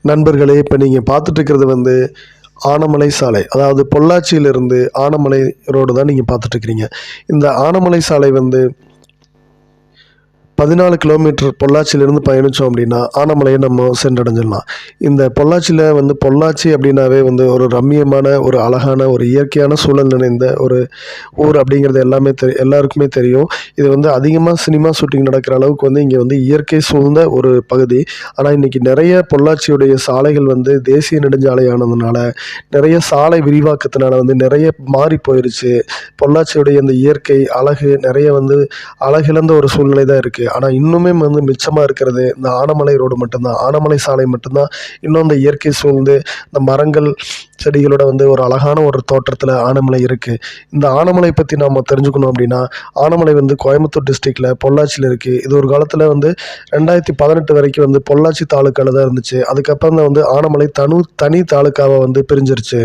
நண்பர்களே, இப்போ நீங்கள் பார்த்துட்டு இருக்கிறது வந்து ஆனமலை சாலை. அதாவது பொள்ளாச்சியிலிருந்து ஆனமலை ரோடு தான் நீங்கள் பார்த்துட்டு இருக்கிறீங்க. இந்த ஆனமலை சாலை வந்து 14 கிலோமீட்டர் பொள்ளாச்சியிலேருந்து பயணித்தோம் அப்படின்னா ஆனமலையை நம்ம சென்றடைஞ்சிடலாம். இந்த பொள்ளாச்சியில் வந்து பொள்ளாச்சி அப்படின்னாவே வந்து ஒரு ரம்மியமான, ஒரு அழகான, ஒரு இயற்கையான சூழல் நிறைந்த ஒரு ஊர் அப்படிங்கிறது எல்லாருக்குமே தெரியும். இது வந்து அதிகமாக சினிமா ஷூட்டிங் நடக்கிற அளவுக்கு வந்து இங்கே வந்து இயற்கை சூழ்ந்த ஒரு பகுதி. ஆனால் இன்றைக்கி நிறைய பொள்ளாச்சியுடைய சாலைகள் வந்து தேசிய நெடுஞ்சாலை ஆனதுனால, நிறைய சாலை விரிவாக்கத்தினால வந்து நிறைய மாறி போயிருச்சு. பொள்ளாச்சியுடைய இந்த இயற்கை அழகு நிறைய வந்து அழகிழந்த ஒரு சூழ்நிலை தான் இருக்குது. ஆனால் இன்னுமே வந்து மிச்சமாக இருக்கிறது இந்த ஆனமலை ரோடு மட்டும்தான். ஆனமலை சாலை மட்டும்தான் இன்னும் இந்த இயற்கை சூழ்ந்து இந்த மரங்கள் செடிகளோட வந்து ஒரு அழகான ஒரு தோற்றத்தில் ஆனமலை இருக்குது. இந்த ஆனமலை பற்றி நாம் தெரிஞ்சுக்கணும் அப்படின்னா, ஆனமலை வந்து கோயம்புத்தூர் டிஸ்ட்ரிக்டில் பொள்ளாச்சியில் இருக்குது. இது ஒரு காலத்தில் வந்து 2018 வரைக்கும் வந்து பொள்ளாச்சி தாலுக்காவில் தான் இருந்துச்சு. அதுக்கப்புறம் தான் வந்து ஆனமலை தனி தாலுக்காவை வந்து பிரிஞ்சிருச்சு.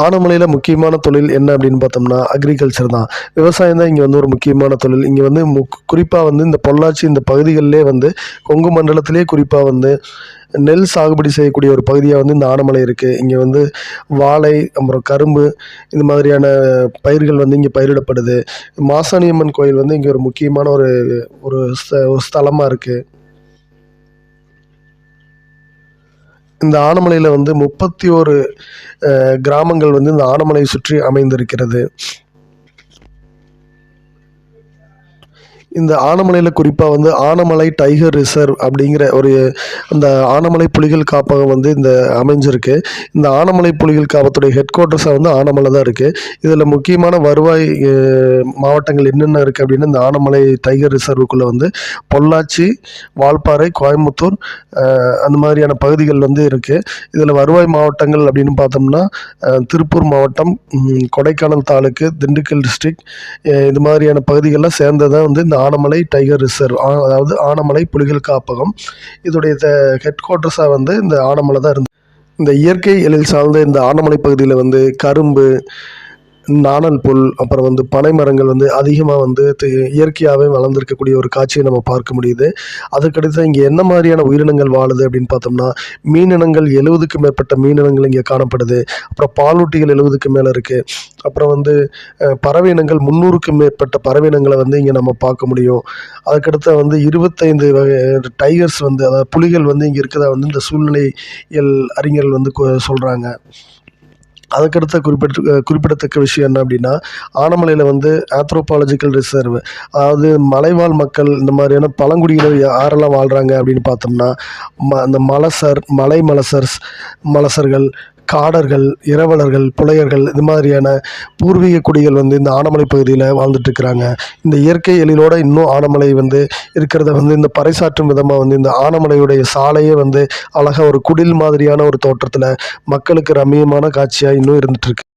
ஆனமலையில் முக்கியமான தொழில் என்ன அப்படின்னு பார்த்தோம்னா அக்ரிகல்ச்சர் தான். விவசாயம் தான் இங்கே வந்து ஒரு முக்கியமான தொழில். இங்கே வந்து குறிப்பாக வந்து இந்த பொள்ளாச்சி இந்த பகுதிகளிலே வந்து கொங்கு மண்டலத்திலே குறிப்பாக வந்து நெல் சாகுபடி செய்யக்கூடிய ஒரு பகுதியாக வந்து இந்த ஆனமலை இருக்குது. இங்கே வந்து வாழை, அப்புறம் கரும்பு, இந்த மாதிரியான பயிர்கள் வந்து இங்கே பயிரிடப்படுது. மாசாணியம்மன் கோயில் வந்து இங்கே ஒரு முக்கியமான ஒரு ஒரு ஸ்தலமாக இருக்குது. இந்த ஆனமலையில் வந்து 31 கிராமங்கள் வந்து இந்த ஆனமலையை சுற்றி அமைந்திருக்கிறது. இந்த ஆனமலையில் குறிப்பாக வந்து ஆனமலை டைகர் ரிசர்வ் அப்படிங்கிற அந்த ஆனமலை புலிகள் காப்பகம் வந்து இந்த அமைஞ்சிருக்கு. இந்த ஆனமலை புலிகள் காப்பகத்துடைய ஹெட் குவார்ட்டர்ஸாக வந்து ஆனமலை தான் இருக்குது. இதில் முக்கியமான வருவாய் மாவட்டங்கள் என்னென்ன இருக்குது அப்படின்னா, இந்த ஆனமலை டைகர் ரிசர்வுக்குள்ளே வந்து பொள்ளாச்சி, வால்பாறை, கோயம்புத்தூர், அந்த மாதிரியான பகுதிகள் வந்து இருக்குது. இதில் வருவாய் மாவட்டங்கள் அப்படின்னு பார்த்தோம்னா திருப்பூர் மாவட்டம், கொடைக்கானல் தாலுக்கு, திண்டுக்கல் டிஸ்ட்ரிக்ட், இது மாதிரியான பகுதிகளெலாம் சேர்ந்ததான் வந்து இந்த ஆனமலை டைகர் ரிசர்வ், அதாவது ஆனமலை புலிகள் காப்பகம். இதோடைய ஹெட் குவார்ட்டர்ஸாக வந்து இந்த ஆனமலை தான் இருந்தது. இந்த இயற்கை எழில் சார்ந்த இந்த ஆனமலை பகுதியில் வந்து கரும்பு, நாணல் புல், அப்புறம் வந்து பனை மரங்கள் வந்து அதிகமாக வந்து இயற்கையாகவே வளர்ந்துருக்கக்கூடிய ஒரு காட்சியை நம்ம பார்க்க முடியுது. அதுக்கடுத்து இங்கே என்ன மாதிரியான உயிரினங்கள் வாழுது அப்படின்னு பார்த்தோம்னா, மீனினங்கள் 70க்கும் மேற்பட்ட மீனினங்கள் இங்கே காணப்படுது. அப்புறம் பாலூட்டிகள் 70க்கு மேலே இருக்குது. அப்புறம் வந்து பறவை இனங்கள் 300க்கும் மேற்பட்ட பறவை இனங்களை வந்து இங்கே நம்ம பார்க்க முடியும். அதுக்கடுத்து வந்து 25 டைகர்ஸ் வந்து, அதாவது புலிகள் வந்து இங்கே இருக்கிறதா வந்து இந்த சூழ்நிலையியல் அறிஞர்கள் வந்து சொல்கிறாங்க. அதுக்கடுத்த குறிப்பிடத்தக்க விஷயம் என்ன அப்படின்னா, ஆனமலையில் வந்து ஆந்த்ரோபாலஜிக்கல் ரிசர்வ், அதாவது மலைவாழ் மக்கள், இந்த மாதிரியான பழங்குடியினர் யாரெல்லாம் வாழ்கிறாங்க அப்படின்னு பார்த்தோம்னா, அந்த மலசர்கள், காடர்கள், இரவலர்கள், புலையர்கள், இது மாதிரியான பூர்வீக குடிகள் வந்து இந்த ஆனமலை பகுதியில் வாழ்ந்துட்டுருக்கிறாங்க. இந்த இயற்கை எழிலோடு இன்னும் ஆனமலை வந்து இருக்கிறத வந்து இந்த பறைசாற்றும் விதமாக வந்து இந்த ஆனமலையுடைய சாலையே வந்து அழகாக ஒரு குடில் மாதிரியான ஒரு தோற்றத்தில் மக்களுக்கு ரம்மியமான காட்சியாக இன்னும் இருந்துகிட்ருக்கு.